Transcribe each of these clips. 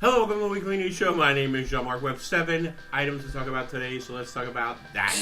Hello, welcome to the Weekly News Show. My name is Jean-Marc. We have 7 items to talk about today, so let's talk about that.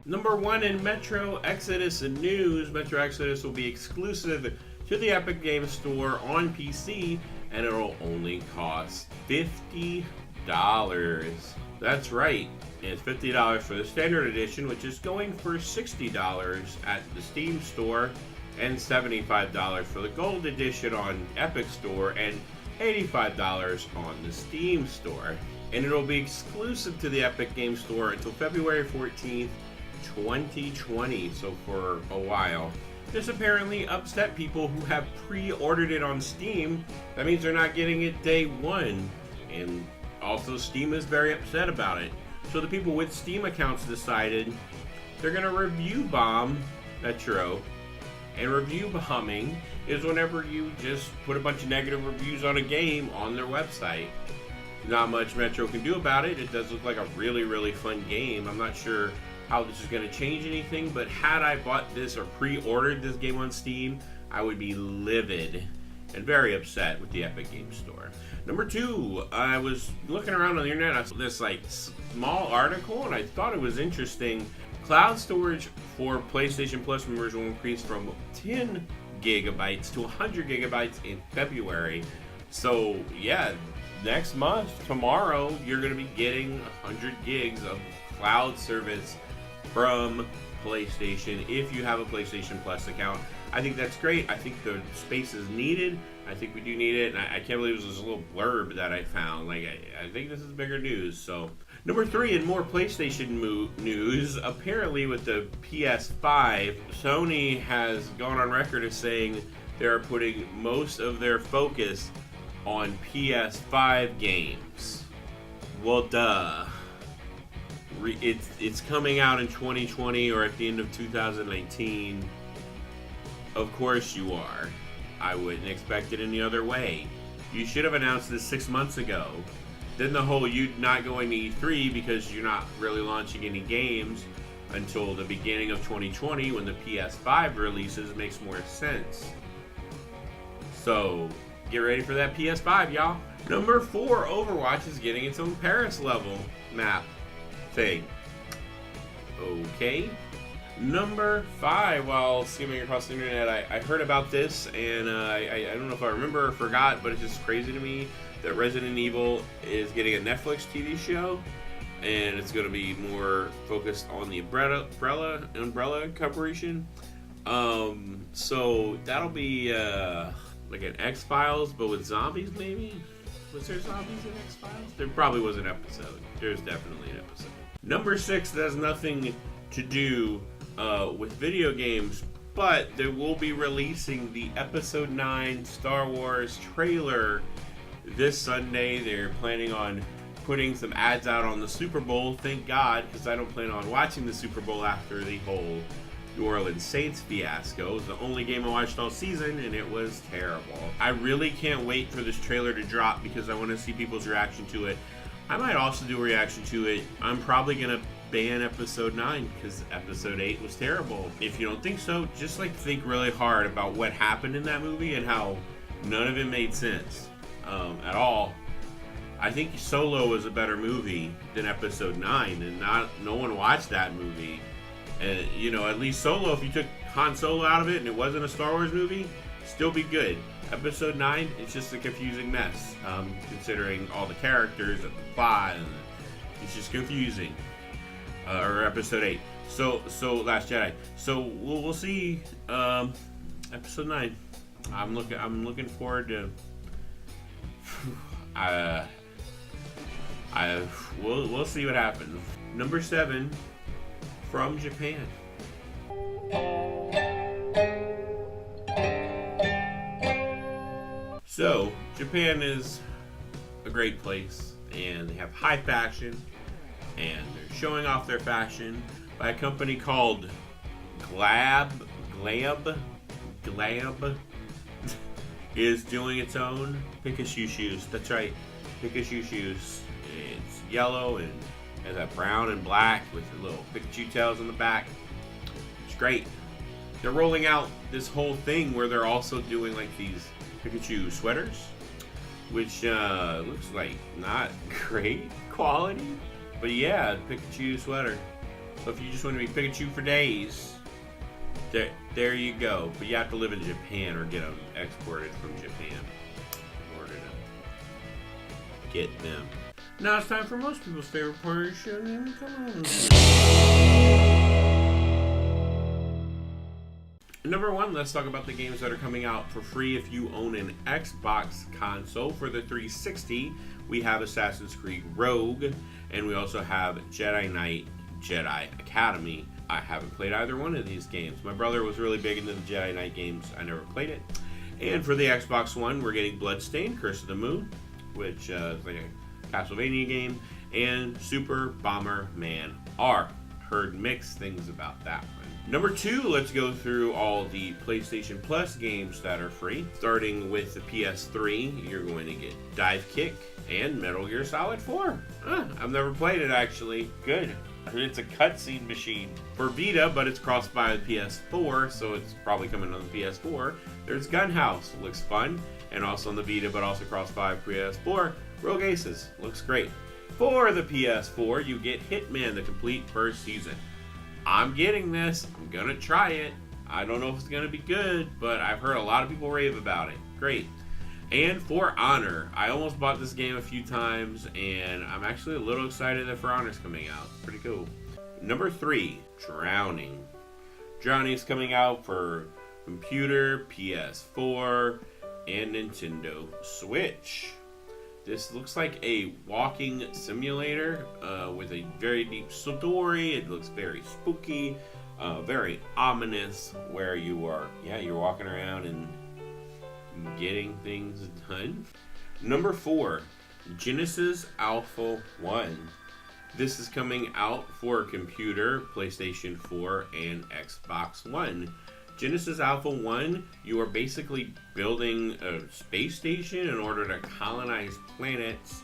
Number 1 in Metro Exodus news. Metro Exodus will be exclusive to the Epic Games Store on PC, and it'll only cost $50. That's right. It's $50 for the standard edition, which is going for $60 at the Steam store, and $75 for the gold edition on Epic Store, and $85 on the Steam store. And it'll be exclusive to the Epic Games Store until February 14th, 2020, so for a while. This apparently upset people who have pre-ordered it on Steam. That means they're not getting it day one, and also Steam is very upset about it. So the people with Steam accounts decided they're going to review bomb Metro, and review bombing is whenever you just put a bunch of negative reviews on a game on their website. Not much Metro can do about it. It does look like a really fun game. I'm not sure how this is going to change anything, but had I bought this or pre-ordered this game on Steam, I would be livid and very upset with the Epic Games Store. Number 2, I was looking around on the internet. I saw this small article, and I thought it was interesting. Cloud storage for PlayStation Plus members will increase from 10 gigabytes to 100 gigabytes in February. So yeah, next month, tomorrow, you're going to be getting 100 gigs of cloud service from PlayStation if you have a PlayStation Plus account. I think that's great. I think the space is needed. I think we do need it, and I can't believe it was this little blurb that I found. I think this is bigger news. So, number 3, in more PlayStation news, apparently with the PS5, Sony has gone on record as saying they're putting most of their focus on PS5 games. Well, duh. It's coming out in 2020 or at the end of 2019. Of course you are. I wouldn't expect it any other way. You should have announced this 6 months ago. Then the whole you not going to E3 because you're not really launching any games until the beginning of 2020 when the PS5 releases makes more sense. So get ready for that PS5, y'all. Number 4, Overwatch is getting its own Paris level map thing. Okay. Number 5, while skimming across the internet, I heard about this, and I don't know if I remember or forgot, but it's just crazy to me that Resident Evil is getting a Netflix TV show, and it's going to be more focused on the Umbrella Corporation. So that'll be like an X-Files, but with zombies, maybe? Was there zombies in X-Files? There probably was an episode. There's definitely an episode. Number 6 has nothing to do with video games, but they will be releasing the Episode 9 Star Wars trailer this Sunday. They're planning on putting some ads out on the Super Bowl. Thank God, because I don't plan on watching the Super Bowl after the whole New Orleans Saints fiasco. It was the only game I watched all season, and it was terrible. I really can't wait for this trailer to drop because I want to see people's reaction to it. I might also do a reaction to it. I'm probably going to ban Episode 9 because Episode 8 was terrible. If you don't think so, just think really hard about what happened in that movie and how none of it made sense at all. I think Solo was a better movie than Episode 9, and no one watched that movie. And at least Solo, if you took Han Solo out of it and it wasn't a Star Wars movie, still be good. Episode 9, it's just a confusing mess, considering all the characters and the plot, and it's just confusing. Or Episode 8. So Last Jedi. So we'll see. Episode 9. I'm looking forward to. We'll see what happens. Number 7, from Japan. So, Japan is a great place, and they have high fashion, and they're showing off their fashion by a company called Glab is doing its own Pikachu shoes. That's right, Pikachu shoes. It's yellow and Has that brown and black with the little Pikachu tails on the back. It's great. They're rolling out this whole thing where they're also doing like these Pikachu sweaters, which looks like not great quality, but yeah, Pikachu sweater. So if you just want to be Pikachu for days, there you go. But you have to live in Japan or get them exported from Japan in order to get them. Now it's time for most people's favorite portion. Come on. Number one, let's talk about the games that are coming out for free if you own an Xbox console. For the 360, we have Assassin's Creed Rogue, and we also have Jedi Knight Jedi Academy. I haven't played either one of these games. My brother was really big into the Jedi Knight games. I never played it. And for the Xbox One, we're getting Bloodstained, Curse of the Moon, which is like a Castlevania game, and Super Bomberman R. Heard mixed things about that one. Number two, let's go through all the PlayStation Plus games that are free. Starting with the PS3, you're going to get Dive Kick and Metal Gear Solid 4. I've never played it actually. Good. It's a cutscene machine. For Vita, but it's crossed by the PS4, so it's probably coming on the PS4. There's Gunhouse, looks fun, and also on the Vita, but also crossed by PS4. Rogue Aces, looks great. For the PS4, you get Hitman, the complete first season. I'm getting this. I'm gonna try it. I don't know if it's gonna be good, but I've heard a lot of people rave about it. Great. And For Honor, I almost bought this game a few times, and I'm actually a little excited that For Honor's coming out. Pretty cool. Number three, Drowning. Drowning's coming out for computer, PS4, and Nintendo Switch. This looks like a walking simulator with a very deep story. It looks very spooky, very ominous, where you are, you're walking around and getting things done. Number four, Genesis Alpha 1. This is coming out for computer, PlayStation 4, and Xbox One. Genesis Alpha 1, you are basically building a space station in order to colonize planets,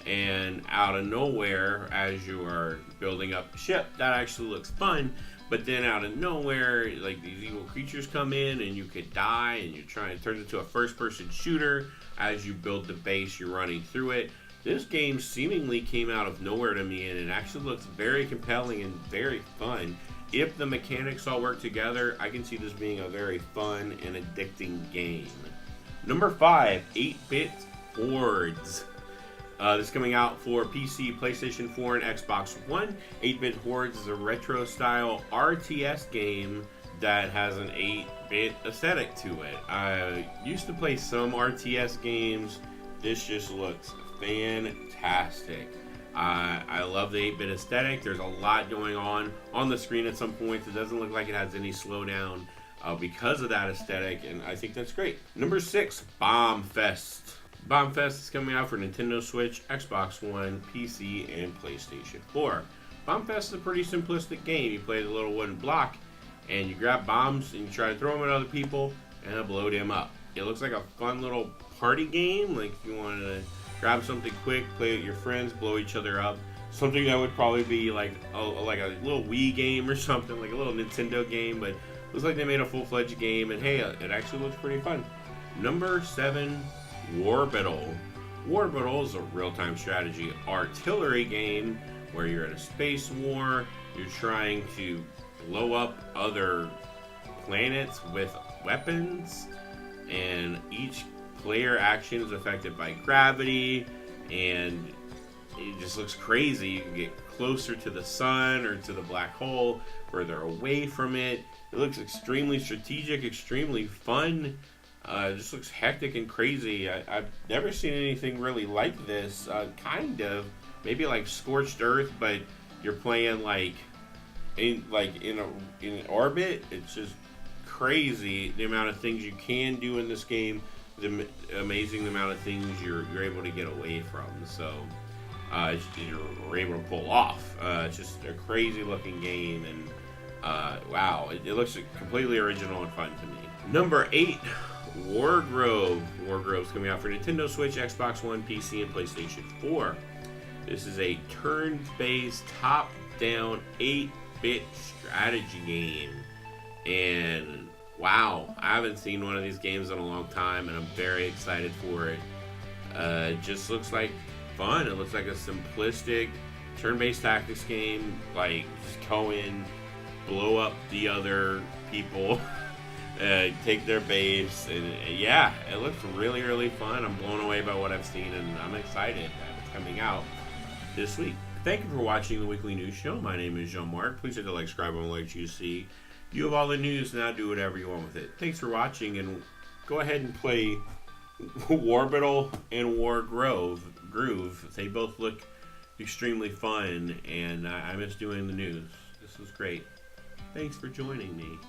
and out of nowhere, as you are building up the ship, that actually looks fun, but then out of nowhere, like these evil creatures come in and you could die, and you're trying to turn it into a first-person shooter. As you build the base, you're running through it. This game seemingly came out of nowhere to me, and it actually looks very compelling and very fun. If the mechanics all work together, I can see this being a very fun and addicting game. Number five, 8-Bit Hordes. This is coming out for PC, PlayStation 4, and Xbox One. 8-Bit Hordes is a retro-style RTS game that has an 8-bit aesthetic to it. I used to play some RTS games. This just looks fantastic. I love the 8-bit aesthetic. There's a lot going on the screen at some points. It doesn't look like it has any slowdown because of that aesthetic, and I think that's great. Number six, Bomb Fest. Bomb Fest is coming out for Nintendo Switch, Xbox One, PC, and PlayStation 4. Bomb Fest is a pretty simplistic game. You play the little wooden block, and you grab bombs, and you try to throw them at other people, and blow them up. It looks like a fun little party game, like if you wanted to grab something quick, play with your friends, blow each other up. Something that would probably be like a little Wii game or something, like a little Nintendo game, but it looks like they made a full-fledged game, and hey, it actually looks pretty fun. Number seven, Warbital. Warbital is a real-time strategy artillery game where you're in a space war, you're trying to blow up other planets with weapons, and each player action is affected by gravity, and it just looks crazy. You can get closer to the sun or to the black hole, further away from it. It looks extremely strategic, extremely fun. It just looks hectic and crazy. I've never seen anything really like this. Kind of, maybe like Scorched Earth, but you're playing in orbit. It's just crazy the amount of things you can do in this game. The amazing amount of things you're able to get away from. So you're able to pull off. It's just a crazy looking game, and wow, it looks completely original and fun to me. Number 8, Wargroove. Wargroove's coming out for Nintendo Switch, Xbox One, PC, and PlayStation 4. This is a turn-based, top-down, 8-bit strategy game. And wow, I haven't seen one of these games in a long time, and I'm very excited for it. It just looks like fun. It looks like a simplistic turn-based tactics game. Like, just go in, blow up the other people, take their base, and yeah, it looks really, really fun. I'm blown away by what I've seen, and I'm excited that it's coming out this week. Thank you for watching the weekly news show. My name is Jean-Marc. Please hit the like, subscribe, and like you see. You have all the news, now do whatever you want with it. Thanks for watching, and go ahead and play Warbital and Wargroove. They both look extremely fun, and I miss doing the news. This was great. Thanks for joining me.